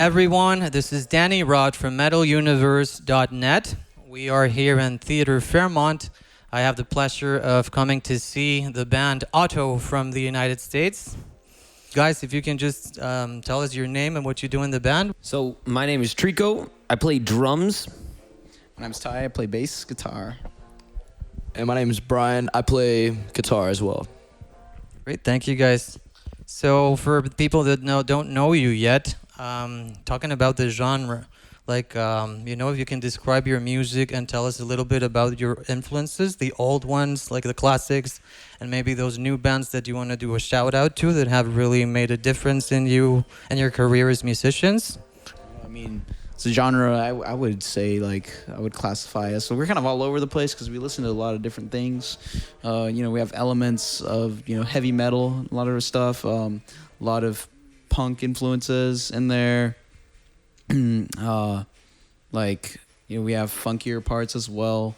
everyone. This is Dani Rod from MetalUniverse.net. We are here in Theater Fairmont. I have the pleasure of coming to see the band Otto from the United States. Guys, if you can just tell us your name and what you do in the band. So, my name is Trico. I play drums. My name's Ty. I play bass, guitar. And my name is Brian. I play guitar as well. Great, thank you guys. So for people that don't know you yet, talking about the genre, like, if you can describe your music and tell us a little bit about your influences, the old ones, like the classics, and maybe those new bands that you want to do a shout out to that have really made a difference in you and your career as musicians. I mean, it's a genre I would say, like, I would classify us. So we're kind of all over the place because we listen to a lot of different things. We have elements of, heavy metal, a lot of our stuff, a lot of punk influences in there. We have funkier parts as well.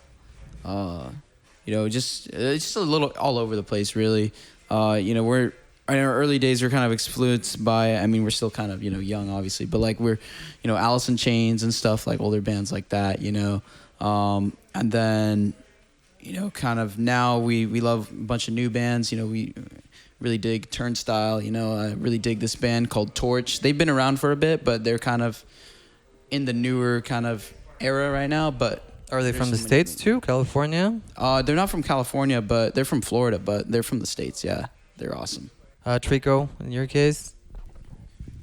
Just a little all over the place, really. We're in our early days, we're kind of influenced by, we're still kind of, young, obviously, but like we're, Alice in Chains and stuff, like older bands like that, and then, kind of now we love a bunch of new bands, we really dig Turnstile, I really dig this band called Torch. They've been around for a bit, but they're kind of in the newer kind of era right now, but... Are they from the States too, California? They're not from California, but they're from Florida, but they're from the States, yeah. They're awesome. Trico, in your case?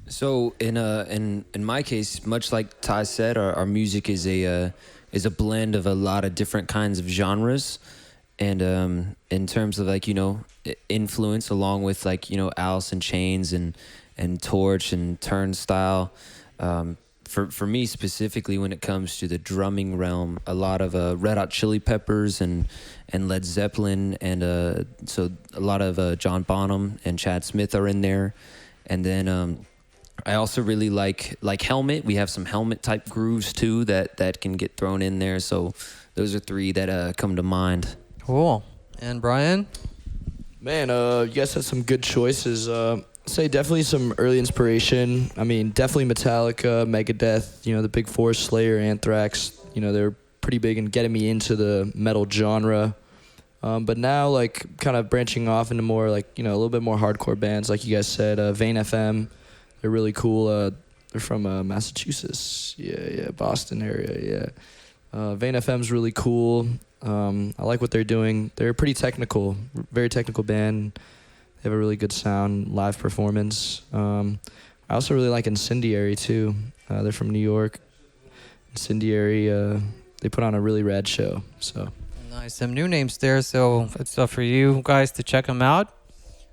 So in my case, much like Ty said, our music is a blend of a lot of different kinds of genres, and in terms of influence, along with Alice in Chains and Torch and Turnstile. For me specifically, when it comes to the drumming realm, a lot of Red Hot Chili Peppers and Led Zeppelin, and so a lot of John Bonham and Chad Smith are in there. And then I also really like Helmet. We have some Helmet type grooves too that can get thrown in there. So those are three that come to mind. Cool. And Brian? Man, you guys had some good choices. Say definitely some early inspiration. Definitely Metallica, Megadeth, the Big Four, Slayer, Anthrax. They're pretty big in getting me into the metal genre. But now, kind of branching off into more, a little bit more hardcore bands, like you guys said. Vane FM, they're really cool. They're from Massachusetts. Yeah, Boston area, yeah. Vane FM's really cool. I like what they're doing. They're pretty technical, very technical band. They have a really good sound, live performance. I also really like Incendiary too. They're from New York. Incendiary, they put on a really rad show. So nice, some new names there. So it's up for you guys to check them out.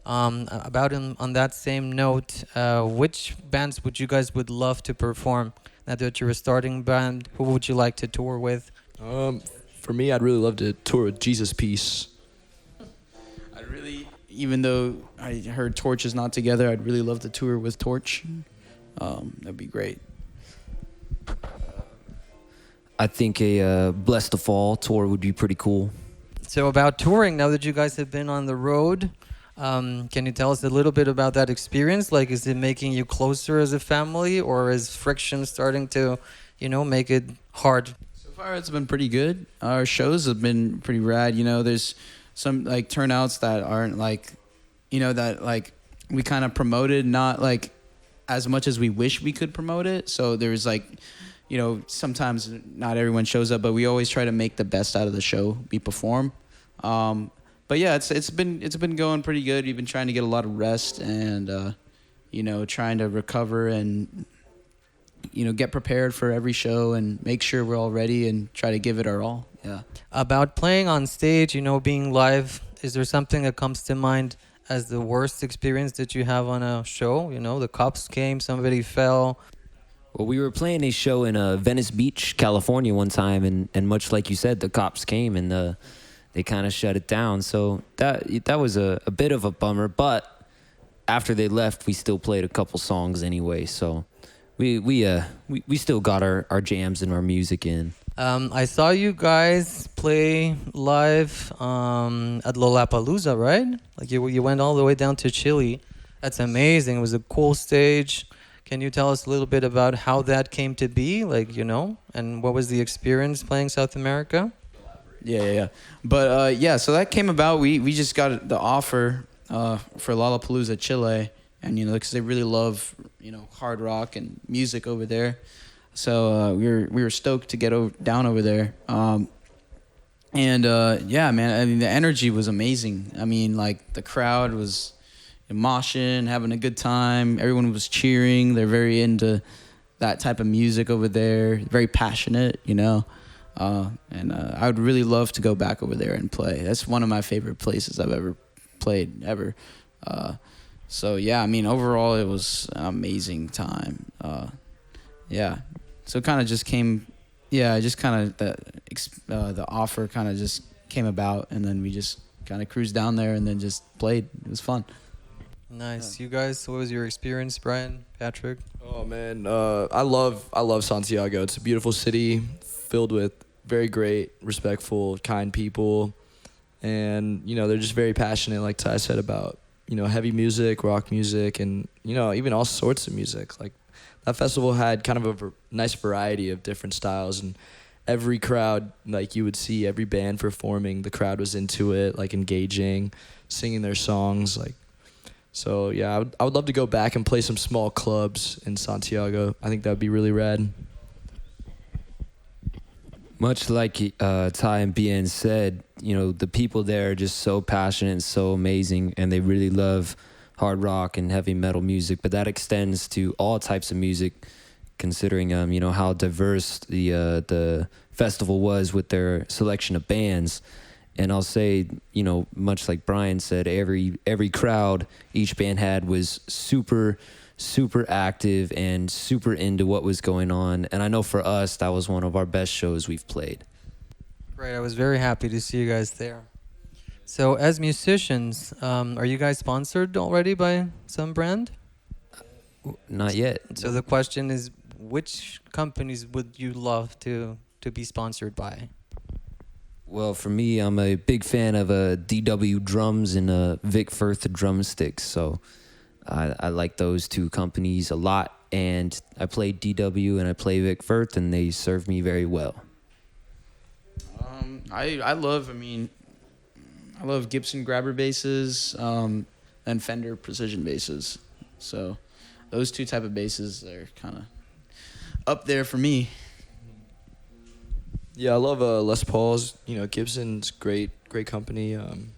On that same note, which bands would you guys would love to perform? Now that you're a starting band, who would you like to tour with? For me, I'd really love to tour with Jesus Piece. Even though I heard Torch is not together, I'd really love to tour with Torch. That'd be great. I think a Bless the Fall tour would be pretty cool. So about touring, now that you guys have been on the road, can you tell us a little bit about that experience? Like, is it making you closer as a family, or is friction starting to, make it hard? So far, it's been pretty good. Our shows have been pretty rad. There's some turnouts that aren't that we kind of promoted, not as much as we wish we could promote it. So there's sometimes not everyone shows up, but we always try to make the best out of the show we perform. But yeah, it's been going pretty good. We've been trying to get a lot of rest and trying to recover and get prepared for every show and make sure we're all ready and try to give it our all. Yeah. About playing on stage, being live, is there something that comes to mind as the worst experience that you have on a show? The cops came, somebody fell. Well, we were playing a show in Venice Beach, California one time, and much like you said, the cops came and they kind of shut it down. So that was a bit of a bummer, but after they left, we still played a couple songs anyway. So we still got our jams and our music in. I saw you guys play live at Lollapalooza, right? You went all the way down to Chile. That's amazing. It was a cool stage. Can you tell us a little bit about how that came to be, like, and what was the experience playing South America? Yeah. But yeah, so that came about. We just got the offer for Lollapalooza Chile, and because they really love hard rock and music over there. So we were stoked to get down over there. And yeah, man, I mean the energy was amazing. I mean, like the crowd was moshing, having a good time. Everyone was cheering. They're very into that type of music over there. Very passionate, And I would really love to go back over there and play. That's one of my favorite places I've ever played, ever. So yeah, I mean, overall it was an amazing time. Yeah, so it kind of just came. Yeah, just kind of the offer kind of just came about, and then we just kind of cruised down there and then just played. It was fun. Nice. You guys, what was your experience, Brian, Patrick? Oh man, I love Santiago. It's a beautiful city filled with very great, respectful, kind people, and they're just very passionate, like Ty said, about heavy music, rock music, and even all sorts of music. Like that festival had kind of a nice variety of different styles, and every crowd, like you would see every band performing, the crowd was into it, like engaging, singing their songs, like. So yeah, I would love to go back and play some small clubs in Santiago. I think that would be really rad. Much like Ty and Bien said, the people there are just so passionate and so amazing, and they really love hard rock and heavy metal music. But that extends to all types of music, considering how diverse the festival was with their selection of bands. And I'll say, much like Brian said, every crowd each band had was super active and super into what was going on. And I know for us, that was one of our best shows we've played. Great. I was very happy to see you guys there. So as musicians, are you guys sponsored already by some brand? Not yet. So the question is, which companies would you love to be sponsored by? Well, for me, I'm a big fan of DW drums and Vic Firth drumsticks. So I like those two companies a lot. And I play DW and I play Vic Firth, and they serve me very well. I love Gibson grabber basses and Fender precision basses. So those two type of basses are kind of up there for me. Yeah, I love Les Pauls. Gibson's great company. And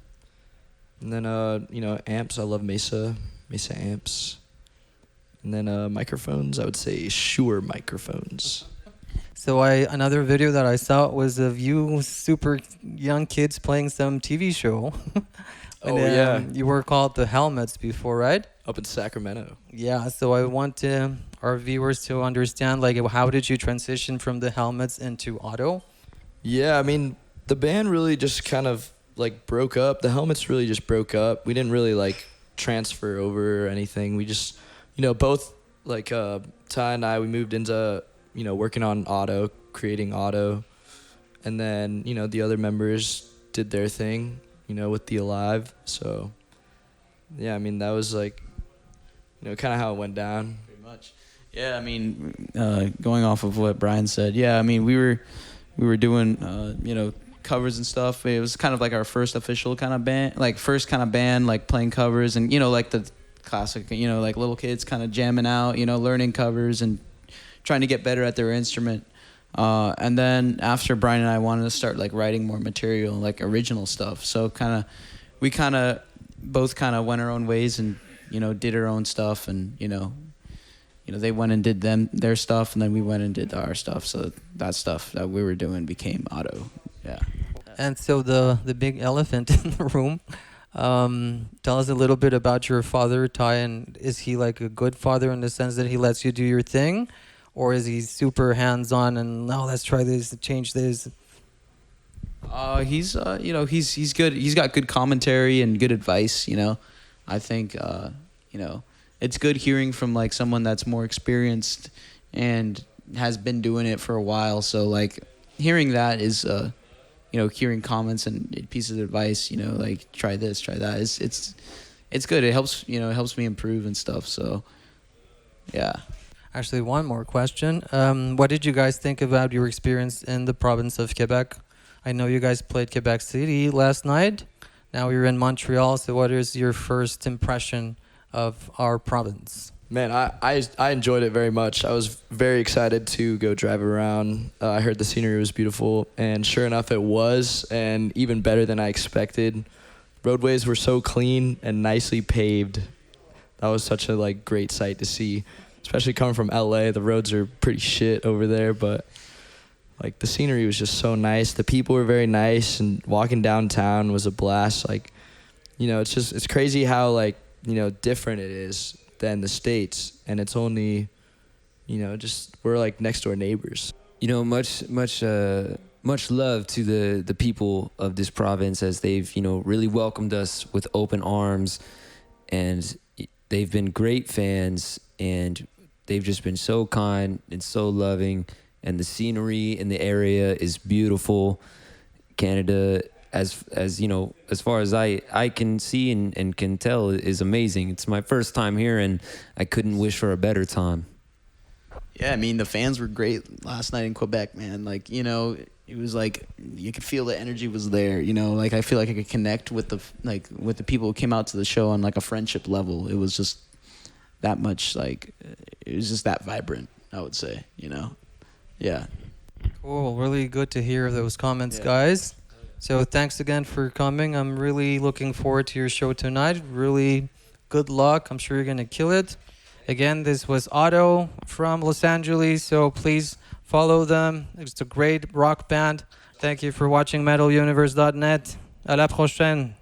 then amps. I love Mesa amps. And then microphones. I would say Shure microphones. So another video that I saw was of you super young kids playing some TV show. Oh, yeah. You were called the Helmets before, right? Up in Sacramento. Yeah, so I want our viewers to understand, like, how did you transition from the Helmets into Otto? Yeah, I mean, the band really just kind of, like, broke up. The Helmets really just broke up. We didn't really, like, transfer over or anything. We just, both, like, Ty and I, we moved into, working on Otto, creating Otto. And then, the other members did their thing, with the Alive. So, yeah, I mean, that was, like, kind of how it went down. Pretty much. Yeah, I mean, going off of what Brian said, yeah, I mean, we were doing, covers and stuff. It was kind of like our first official kind of band, like playing covers and, like the classic, like little kids kind of jamming out, learning covers and trying to get better at their instrument. And then after Brian and I wanted to start like writing more material, like original stuff. So we both went our own ways and, did our own stuff and, they went and did their stuff, and then we went and did our stuff. So that stuff that we were doing became Otto. Yeah. And so the big elephant in the room. Tell us a little bit about your father, Ty, and is he like a good father in the sense that he lets you do your thing, or is he super hands-on and let's try this, change this? He's good. He's got good commentary and good advice. I think it's good hearing from like someone that's more experienced and has been doing it for a while. So like hearing that is hearing comments and pieces of advice, like try this, try that. It's good. It helps me improve and stuff. So yeah. Actually, one more question. What did you guys think about your experience in the province of Quebec? I know you guys played Quebec City last night. Now you're in Montreal. So, what is your first impression of our province? Man, I enjoyed it very much. I was very excited to go drive around. I heard the scenery was beautiful, and sure enough, it was, and even better than I expected. Roadways were so clean and nicely paved. That was such a great sight to see, especially coming from LA. The roads are pretty shit over there, but the scenery was just so nice. The people were very nice, and walking downtown was a blast. It's crazy how different it is than the States, and it's only we're next door neighbors. Much love to the people of this province, as they've really welcomed us with open arms, and they've been great fans, and they've just been so kind and so loving, and the scenery in the area is beautiful. Canada, as far as I can see and can tell, is amazing. It's my first time here, and I couldn't wish for a better time. Yeah, I mean, the fans were great last night in Quebec, man. It was you could feel the energy was there. I feel like I could connect with the people who came out to the show on a friendship level. It was just that much it was just that vibrant, I would say. Yeah. Cool. Really good to hear those comments, Yeah. guys. So thanks again for coming. I'm really looking forward to your show tonight. Really good luck. I'm sure you're going to kill it. Again, this was Otto from Los Angeles, so please follow them. It's a great rock band. Thank you for watching MetalUniverse.net. À la prochaine.